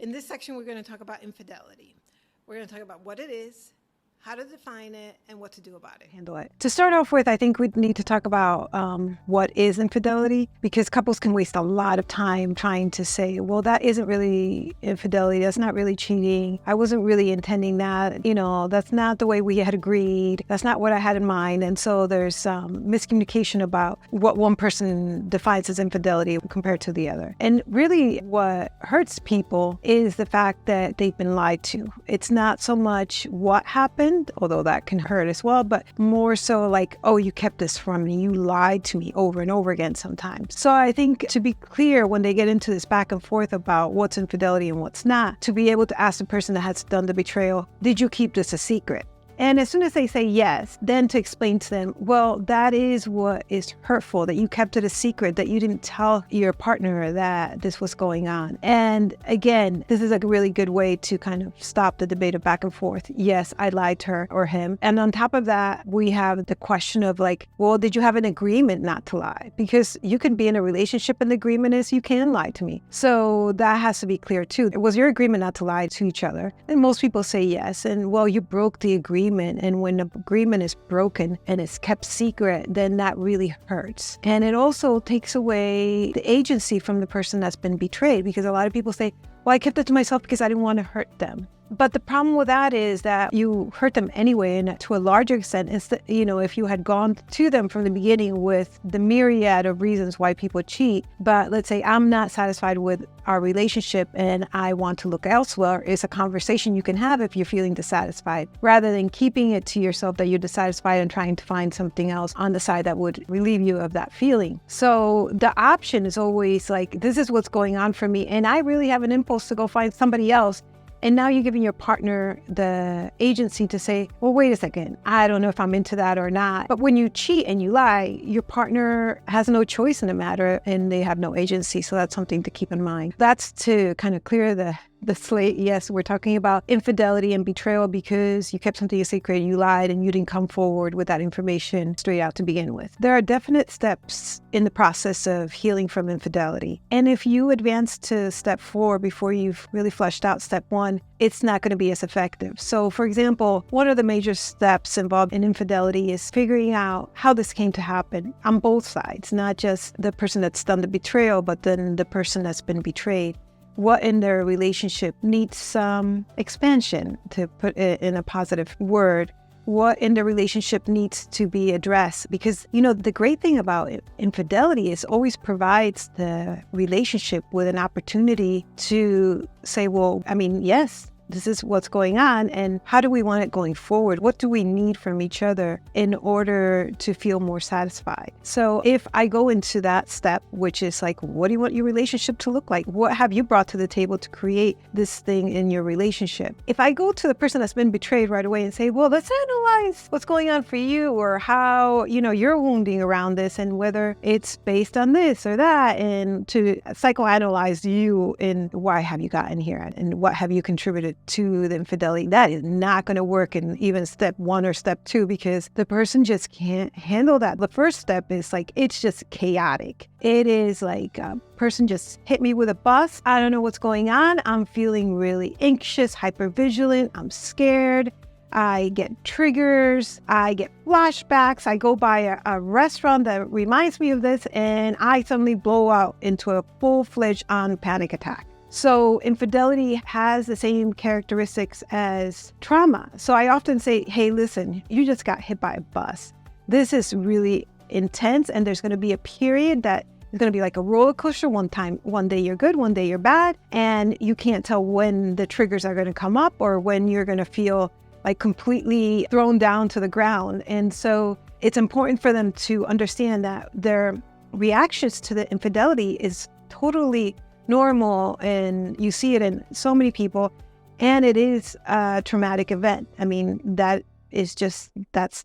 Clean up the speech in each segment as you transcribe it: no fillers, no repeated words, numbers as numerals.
In this section, we're going to talk about infidelity. We're going to talk about what it is, how to define it, and what to do about it. Handle it. To start off with, I think we need to talk about what is infidelity, because couples can waste a lot of time trying to say, well, that isn't really infidelity. That's not really cheating. I wasn't really intending that. That's not the way we had agreed. That's not what I had in mind. And so there's miscommunication about what one person defines as infidelity compared to the other. And really what hurts people is the fact that they've been lied to. It's not so much what happened, although that can hurt as well, but more so like, oh, you kept this from me. You lied to me over and over again sometimes. So I think to be clear, when they get into this back and forth about what's infidelity and what's not, to be able to ask the person that has done the betrayal, did you keep this a secret? And as soon as they say yes, then to explain to them, well, that is what is hurtful, that you kept it a secret, that you didn't tell your partner that this was going on. And again, this is a really good way to kind of stop the debate of back and forth. Yes, I lied to her or him. And on top of that, we have the question of like, well, did you have an agreement not to lie? Because you can be in a relationship and the agreement is you can lie to me. So that has to be clear too. It was your agreement not to lie to each other. And most people say yes. And well, you broke the agreement. And when the agreement is broken and it's kept secret, then that really hurts. And it also takes away the agency from the person that's been betrayed, because a lot of people say, well, I kept it to myself because I didn't want to hurt them. But the problem with that is that you hurt them anyway, and to a larger extent, is that, if you had gone to them from the beginning with the myriad of reasons why people cheat, but let's say I'm not satisfied with our relationship and I want to look elsewhere, it's a conversation you can have if you're feeling dissatisfied, rather than keeping it to yourself that you're dissatisfied and trying to find something else on the side that would relieve you of that feeling. So the option is always like, this is what's going on for me, and I really have an impulse to go find somebody else. And now you're giving your partner the agency to say, well, wait a second, I don't know if I'm into that or not. But when you cheat and you lie, your partner has no choice in the matter and they have no agency. So that's something to keep in mind. That's to kind of clear the slate. Yes, we're talking about infidelity and betrayal because you kept something a secret, you lied, and you didn't come forward with that information straight out to begin with. There are definite steps in the process of healing from infidelity. And if you advance to step 4 before you've really fleshed out step 1, it's not going to be as effective. So for example, one of the major steps involved in infidelity is figuring out how this came to happen on both sides, not just the person that's done the betrayal, but then the person that's been betrayed. What in their relationship needs some expansion, to put it in a positive word. What in the relationship needs to be addressed? Because, the great thing about infidelity is always provides the relationship with an opportunity to say, well, yes, this is what's going on, and how do we want it going forward? What do we need from each other in order to feel more satisfied? So if I go into that step, which is like, what do you want your relationship to look like? What have you brought to the table to create this thing in your relationship? If I go to the person that's been betrayed right away and say, well, let's analyze what's going on for you, or how, you're wounding around this, and whether it's based on this or that, and to psychoanalyze you in why have you gotten here and what have you contributed to the infidelity, that is not going to work in even step 1 or step 2, because the person just can't handle that. The first step is like, it's just chaotic. It is like a person just hit me with a bus. I don't know what's going on. I'm feeling really anxious, hypervigilant. I'm scared. I get triggers. I get flashbacks. I go by a restaurant that reminds me of this, and I suddenly blow out into a full-fledged panic attack. So infidelity has the same characteristics as trauma. So I often say, hey, listen, you just got hit by a bus. This is really intense, and there's going to be a period that is going to be like a roller coaster. One day you're good, one day you're bad, and you can't tell when the triggers are going to come up or when you're going to feel like completely thrown down to the ground. And so it's important for them to understand that their reactions to the infidelity is totally normal, and you see it in so many people, and it is a traumatic event. That's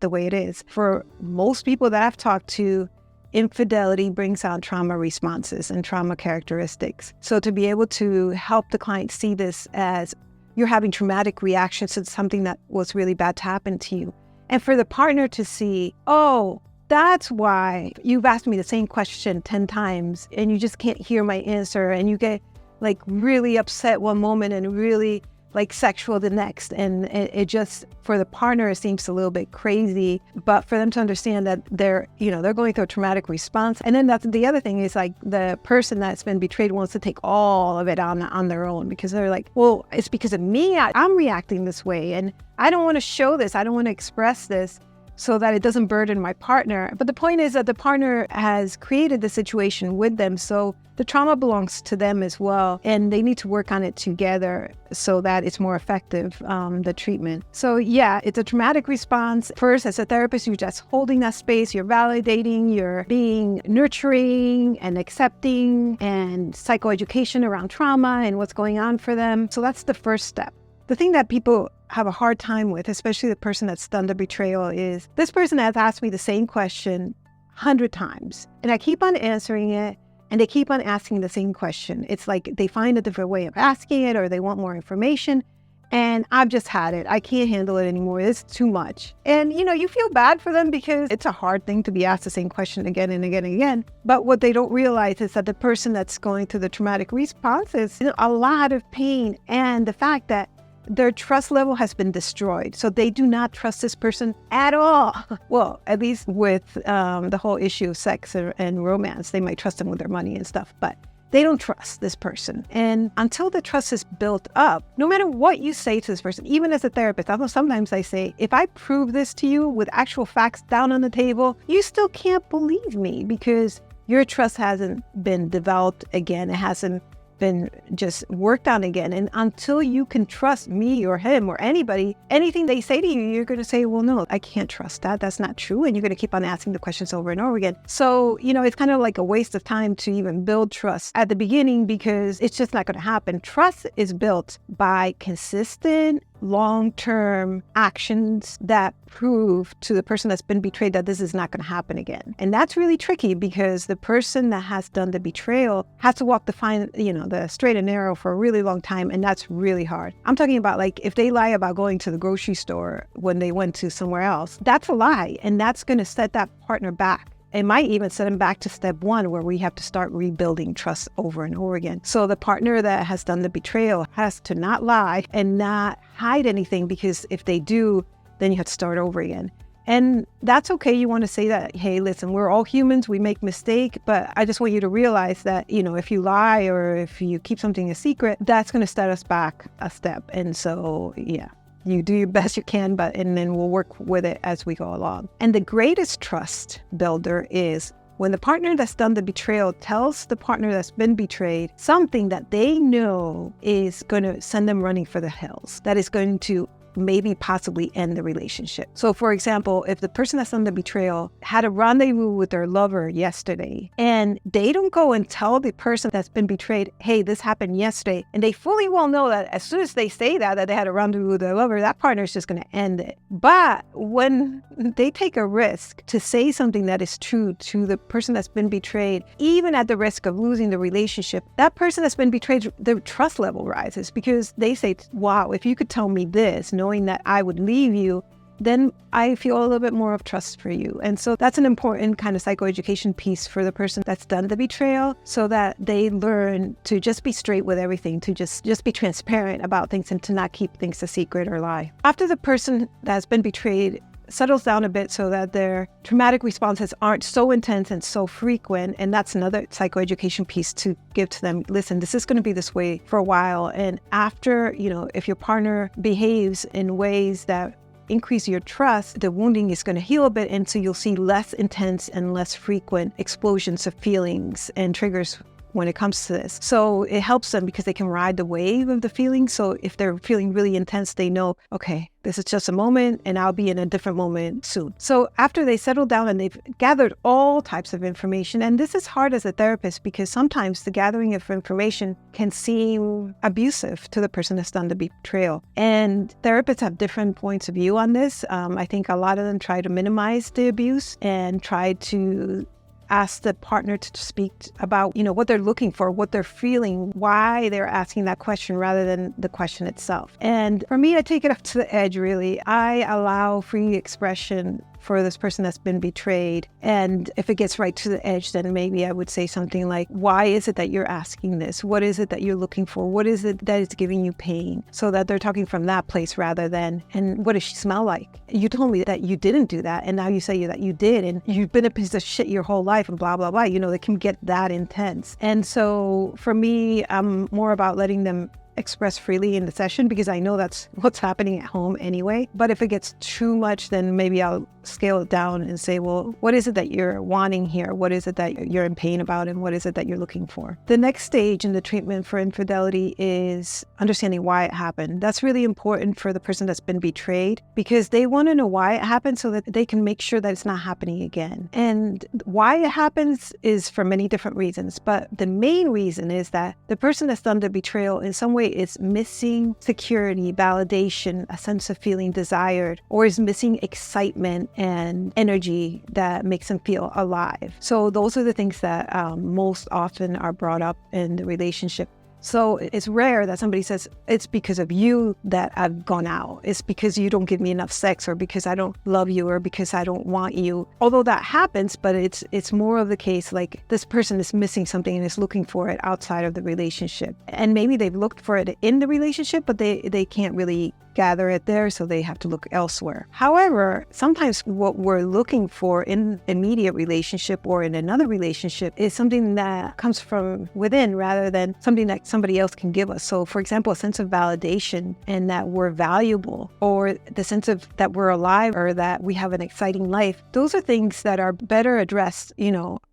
the way it is. For most people that I've talked to, infidelity brings out trauma responses and trauma characteristics. So to be able to help the client see this as you're having traumatic reactions to something that was really bad to happen to you, and for the partner to see, oh, that's why you've asked me the same question 10 times and you just can't hear my answer, and you get like really upset one moment and really like sexual the next. And it just, for the partner, it seems a little bit crazy, but for them to understand that they're going through a traumatic response. And then that's the other thing is like the person that's been betrayed wants to take all of it on their own, because they're like, well, it's because of me. I'm reacting this way and I don't want to show this. I don't want to express this so that it doesn't burden my partner. But the point is that the partner has created the situation with them. So the trauma belongs to them as well. And they need to work on it together so that it's more effective, the treatment. So yeah, it's a traumatic response. First, as a therapist, you're just holding that space. You're validating, you're being nurturing and accepting, and psychoeducation around trauma and what's going on for them. So that's the first step. The thing that people have a hard time with, especially the person that's done the betrayal, is this person has asked me the same question 100 times. And I keep on answering it, and they keep on asking the same question. It's like they find a different way of asking it, or they want more information. And I've just had it. I can't handle it anymore. It's too much. And, you feel bad for them because it's a hard thing to be asked the same question again and again and again. But what they don't realize is that the person that's going through the traumatic response is in a lot of pain, and the fact that their trust level has been destroyed. So they do not trust this person at all. Well, at least with the whole issue of sex and romance, they might trust them with their money and stuff, but they don't trust this person. And until the trust is built up, no matter what you say to this person, even as a therapist, although sometimes I say, if I prove this to you with actual facts down on the table, you still can't believe me because your trust hasn't been developed again. It hasn't been just worked on again. And until you can trust me or him or anybody, anything they say to you, you're going to say, well, no, I can't trust that. That's not true. And you're going to keep on asking the questions over and over again. So, it's kind of like a waste of time to even build trust at the beginning because it's just not going to happen. Trust is built by consistent, long-term actions that prove to the person that's been betrayed that this is not going to happen again. And that's really tricky because the person that has done the betrayal has to walk the straight and narrow for a really long time. And that's really hard. I'm talking about like if they lie about going to the grocery store when they went to somewhere else, that's a lie. And that's going to set that partner back. It might even set them back to step one, where we have to start rebuilding trust over and over again. So the partner that has done the betrayal has to not lie and not hide anything, because if they do, then you have to start over again. And that's okay. You want to say that, hey, listen, we're all humans. We make mistakes. But I just want you to realize that, if you lie or if you keep something a secret, that's going to set us back a step. And so, yeah. You do your best you can, and then we'll work with it as we go along. And the greatest trust builder is when the partner that's done the betrayal tells the partner that's been betrayed something that they know is going to send them running for the hills, that is going to maybe possibly end the relationship. So for example, if the person that's done the betrayal had a rendezvous with their lover yesterday and they don't go and tell the person that's been betrayed, hey, this happened yesterday, and they fully well know that as soon as they say that they had a rendezvous with their lover, that partner is just going to end it. But when they take a risk to say something that is true to the person that's been betrayed, even at the risk of losing the relationship, that person that's been betrayed, their trust level rises, because they say, wow, if you could tell me this, knowing that I would leave you, then I feel a little bit more of trust for you. And so that's an important kind of psychoeducation piece for the person that's done the betrayal, so that they learn to just be straight with everything, to just be transparent about things and to not keep things a secret or lie. After the person that's been betrayed settles down a bit so that their traumatic responses aren't so intense and so frequent. And that's another psychoeducation piece to give to them. Listen, this is going to be this way for a while. And after, if your partner behaves in ways that increase your trust, the wounding is going to heal a bit. And so you'll see less intense and less frequent explosions of feelings and triggers when it comes to this. So it helps them because they can ride the wave of the feeling. So if they're feeling really intense, they know, okay, this is just a moment and I'll be in a different moment soon. So after they settle down and they've gathered all types of information, and this is hard as a therapist because sometimes the gathering of information can seem abusive to the person that's done the betrayal. And therapists have different points of view on this. I think a lot of them try to minimize the abuse and try to ask the partner to speak about, what they're looking for, what they're feeling, why they're asking that question rather than the question itself. And for me, I take it up to the edge, really. I allow free expression for this person that's been betrayed. And if it gets right to the edge, then maybe I would say something like, why is it that you're asking this? What is it that you're looking for? What is it that is giving you pain? So that they're talking from that place rather than, and what does she smell like? You told me that you didn't do that, and now you say that you did, and you've been a piece of shit your whole life, and blah, blah, blah. They can get that intense. And so for me, I'm more about letting them express freely in the session because I know that's what's happening at home anyway. But if it gets too much, then maybe I'll scale it down and say, well, what is it that you're wanting here? What is it that you're in pain about? And what is it that you're looking for? The next stage in the treatment for infidelity is understanding why it happened. That's really important for the person that's been betrayed because they want to know why it happened so that they can make sure that it's not happening again. And why it happens is for many different reasons. But the main reason is that the person that's done the betrayal in some way is missing security, validation, a sense of feeling desired, or is missing excitement and energy that makes them feel alive. So those are the things that most often are brought up in the relationship. So it's rare that somebody says, it's because of you that I've gone out. It's because you don't give me enough sex, or because I don't love you, or because I don't want you. Although that happens, but it's more of the case like this person is missing something and is looking for it outside of the relationship. And maybe they've looked for it in the relationship, but they can't really gather it there, so they have to look elsewhere. However, sometimes what we're looking for in immediate relationship or in another relationship is something that comes from within rather than something that somebody else can give us. So for example, a sense of validation and that we're valuable, or the sense of that we're alive, or that we have an exciting life. Those are things that are better addressed,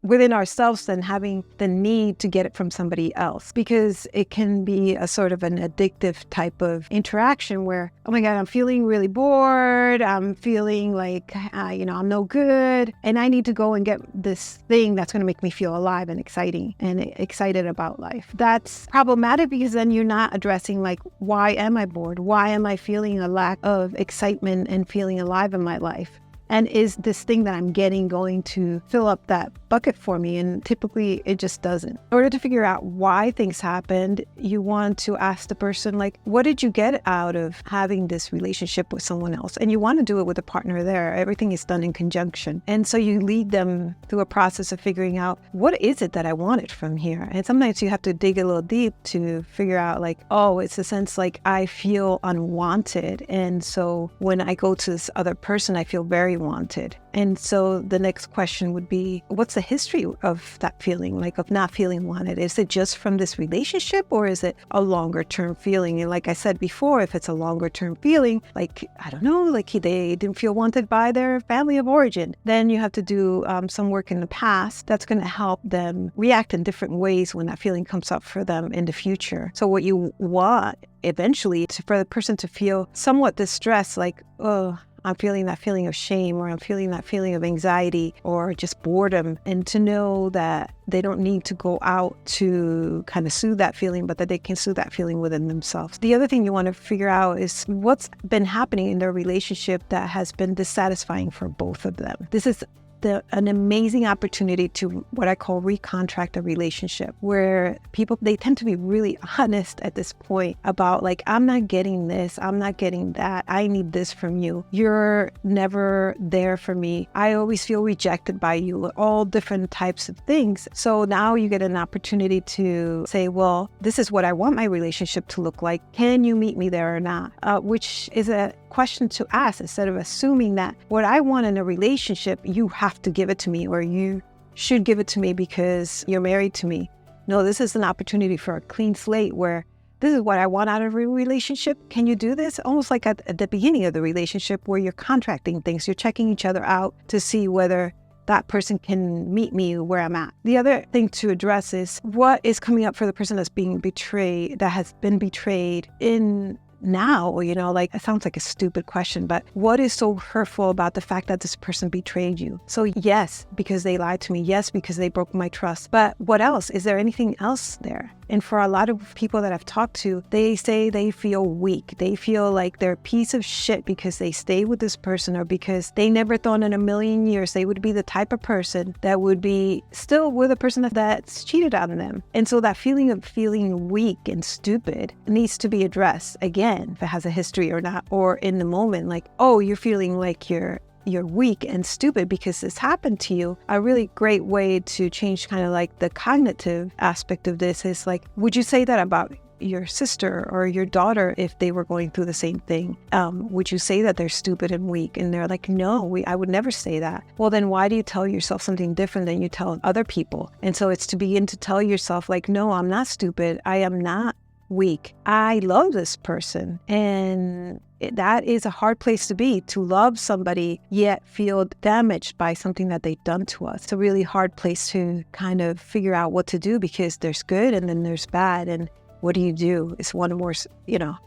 within ourselves than having the need to get it from somebody else, because it can be a sort of an addictive type of interaction where, oh my God, I'm feeling really bored. I'm feeling like, I'm no good. And I need to go and get this thing that's going to make me feel alive and excited about life. That's problematic because then you're not addressing like, why am I bored? Why am I feeling a lack of excitement and feeling alive in my life? And is this thing that I'm getting going to fill up that bucket for me? And typically it just doesn't. In order to figure out why things happened, you want to ask the person, like, what did you get out of having this relationship with someone else? And you want to do it with a partner there. Everything is done in conjunction. And so you lead them through a process of figuring out, what is it that I wanted from here? And sometimes you have to dig a little deep to figure out like, oh, it's a sense like I feel unwanted. And so when I go to this other person, I feel very wanted. And so the next question would be, what's the history of that feeling, like of not feeling wanted? Is it just from this relationship, or is it a longer term feeling? And like I said before, if it's a longer term feeling, like, I don't know, like they didn't feel wanted by their family of origin, then you have to do some work in the past that's going to help them react in different ways when that feeling comes up for them in the future. So what you want eventually is for the person to feel somewhat distressed, like, oh, I'm feeling that feeling of shame, or I'm feeling that feeling of anxiety, or just boredom, and to know that they don't need to go out to kind of soothe that feeling, but that they can soothe that feeling within themselves. The other thing you want to figure out is what's been happening in their relationship that has been dissatisfying for both of them. This is an amazing opportunity to what I call recontract a relationship, where people, they tend to be really honest at this point about like, I'm not getting this, I'm not getting that, I need this from you, you're never there for me, I always feel rejected by you, all different types of things. So now you get an opportunity to say, well, this is what I want my relationship to look like. Can you meet me there or not? Which is a question to ask, instead of assuming that what I want in a relationship, you have to give it to me, or you should give it to me because you're married to me. No, this is an opportunity for a clean slate where this is what I want out of a relationship. Can you do this? Almost like at the beginning of the relationship where you're contracting things, you're checking each other out to see whether that person can meet me where I'm at. The other thing to address is what is coming up for the person that's being betrayed, that has been betrayed in now, like, it sounds like a stupid question, but what is so hurtful about the fact that this person betrayed you? So yes, because they lied to me. Yes, because they broke my trust. But what else? Is there anything else there? And for a lot of people that I've talked to, they say they feel weak. They feel like they're a piece of shit because they stay with this person, or because they never thought in a million years they would be the type of person that would be still with a person that's cheated on them. And so that feeling of feeling weak and stupid needs to be addressed again, if it has a history or not, or in the moment, like, oh, you're feeling like you're you're weak and stupid because this happened to you, a really great way to change kind of like the cognitive aspect of this is like, would you say that about your sister or your daughter if they were going through the same thing? Would you say that they're stupid and weak? And they're like, no, I would never say that. Well, then why do you tell yourself something different than you tell other people? And so it's to begin to tell yourself like, no, I'm not stupid. I am not weak. I love this person. And that is a hard place to be, to love somebody yet feel damaged by something that they've done to us. It's a really hard place to kind of figure out what to do, because there's good and then there's bad. And what do you do? Is one more,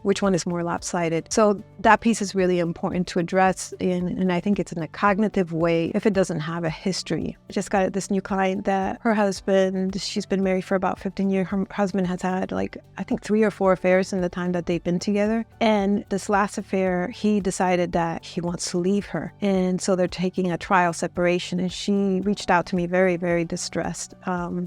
which one is more lopsided? So that piece is really important to address. And I think it's in a cognitive way if it doesn't have a history. I just got this new client that her husband, she's been married for about 15 years. Her husband has had I think 3 or 4 affairs in the time that they've been together. And this last affair, he decided that he wants to leave her. And so they're taking a trial separation. And she reached out to me very, very distressed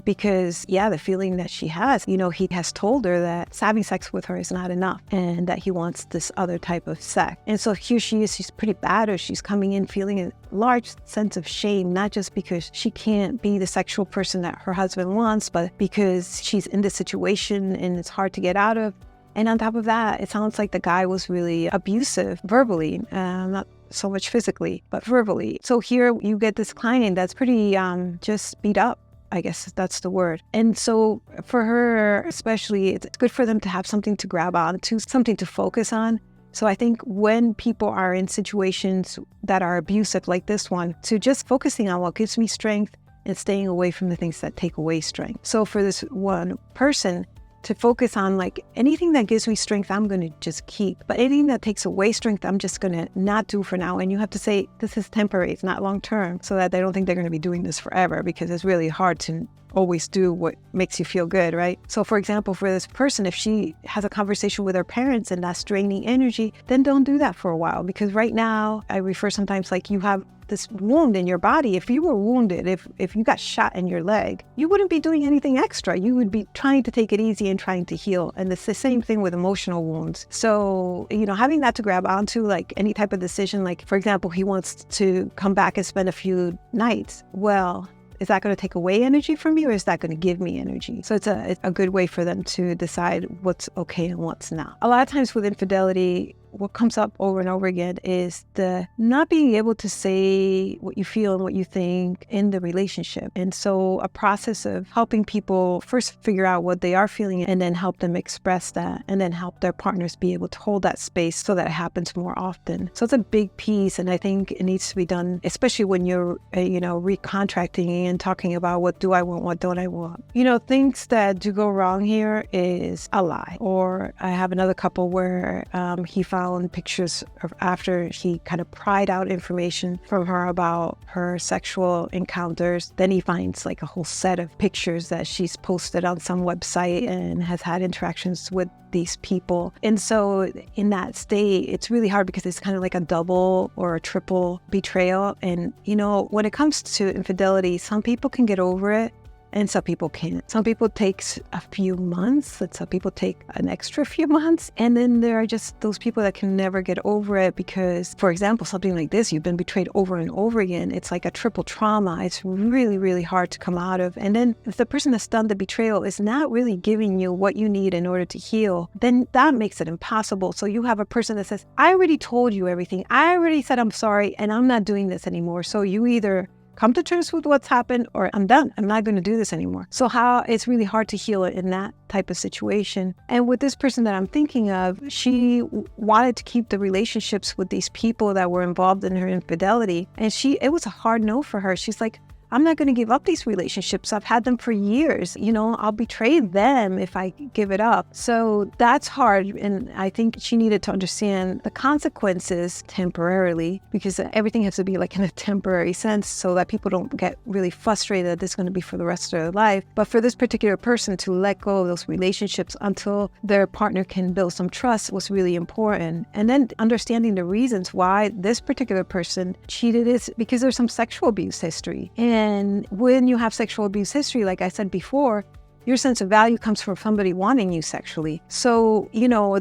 because, the feeling that she has, he has told her that having sex with her is not enough and that he wants this other type of sex. And so here she is, she's pretty battered. She's coming in feeling a large sense of shame, not just because she can't be the sexual person that her husband wants, but because she's in this situation and it's hard to get out of. And on top of that, it sounds like the guy was really abusive verbally, not so much physically, but verbally. So here you get this client that's pretty just beat up. I guess that's the word. And so for her, especially, it's good for them to have something to grab onto, something to focus on. So I think when people are in situations that are abusive like this one, to just focusing on what gives me strength and staying away from the things that take away strength. So for this one person, to focus on anything that gives me strength, I'm going to just keep. But anything that takes away strength, I'm just going to not do for now. And you have to say, this is temporary, it's not long term, so that they don't think they're going to be doing this forever, because it's really hard to always do what makes you feel good, right? So for example, for this person, if she has a conversation with her parents and that's draining energy, then don't do that for a while. Because right now, I refer sometimes you have this wound in your body. If you were wounded, if you got shot in your leg, you wouldn't be doing anything extra. You would be trying to take it easy and trying to heal. And it's the same thing with emotional wounds. So, having that to grab onto, any type of decision, for example, he wants to come back and spend a few nights. Well, is that going to take away energy from me, or is that going to give me energy? So it's a good way for them to decide what's okay and what's not. A lot of times with infidelity, what comes up over and over again is the not being able to say what you feel and what you think in the relationship. And so a process of helping people first figure out what they are feeling and then help them express that, and then help their partners be able to hold that space so that it happens more often. So it's a big piece, and I think it needs to be done, especially when you're, recontracting and talking about what do I want, what don't I want. Things that do go wrong here is a lie. Or I have another couple where he found pictures of after he kind of pried out information from her about her sexual encounters. Then he finds a whole set of pictures that she's posted on some website and has had interactions with these people. And so in that state, it's really hard because it's kind of like a double or a triple betrayal. And, when it comes to infidelity, some people can get over it and some people can't. Some people takes a few months, and some people take an extra few months. And then there are just those people that can never get over it because, for example, something like this, you've been betrayed over and over again. It's like a triple trauma. It's really, really hard to come out of. And then if the person that's done the betrayal is not really giving you what you need in order to heal, then that makes it impossible. So you have a person that says, I already told you everything. I already said I'm sorry and I'm not doing this anymore. So you either come to terms with what's happened or I'm done. I'm not going to do this anymore. So it's really hard to heal it in that type of situation. And with this person that I'm thinking of, she wanted to keep the relationships with these people that were involved in her infidelity. And it was a hard no for her. She's like, I'm not going to give up these relationships. I've had them for years. I'll betray them if I give it up. So that's hard. And I think she needed to understand the consequences temporarily, because everything has to be in a temporary sense so that people don't get really frustrated that this is going to be for the rest of their life. But for this particular person to let go of those relationships until their partner can build some trust was really important. And then understanding the reasons why this particular person cheated is because there's some sexual abuse history. And when you have sexual abuse history, like I said before, your sense of value comes from somebody wanting you sexually. So,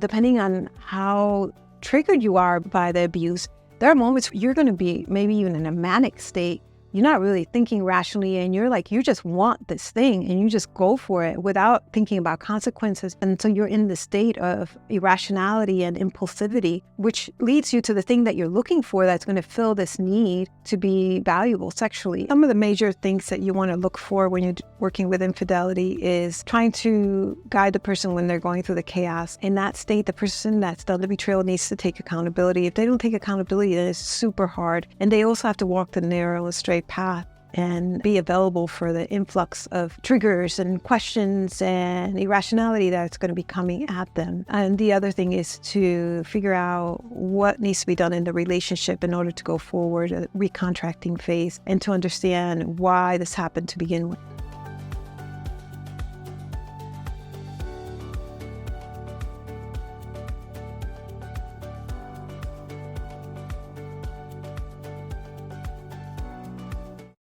depending on how triggered you are by the abuse, There are moments you're going to be maybe even in a manic state. You're not really thinking rationally, and you're like, you just want this thing and you just go for it without thinking about consequences until you're in the state of irrationality and impulsivity, which leads you to the thing that you're looking for that's going to fill this need to be valuable sexually. Some of the major things that you want to look for when you're working with infidelity is trying to guide the person when they're going through the chaos. In that state, the person that's done the betrayal needs to take accountability. If they don't take accountability, then it's super hard. And they also have to walk the narrow and straight path and be available for the influx of triggers and questions and irrationality that's going to be coming at them. And the other thing is to figure out what needs to be done in the relationship in order to go forward, a recontracting phase, and to understand why this happened to begin with.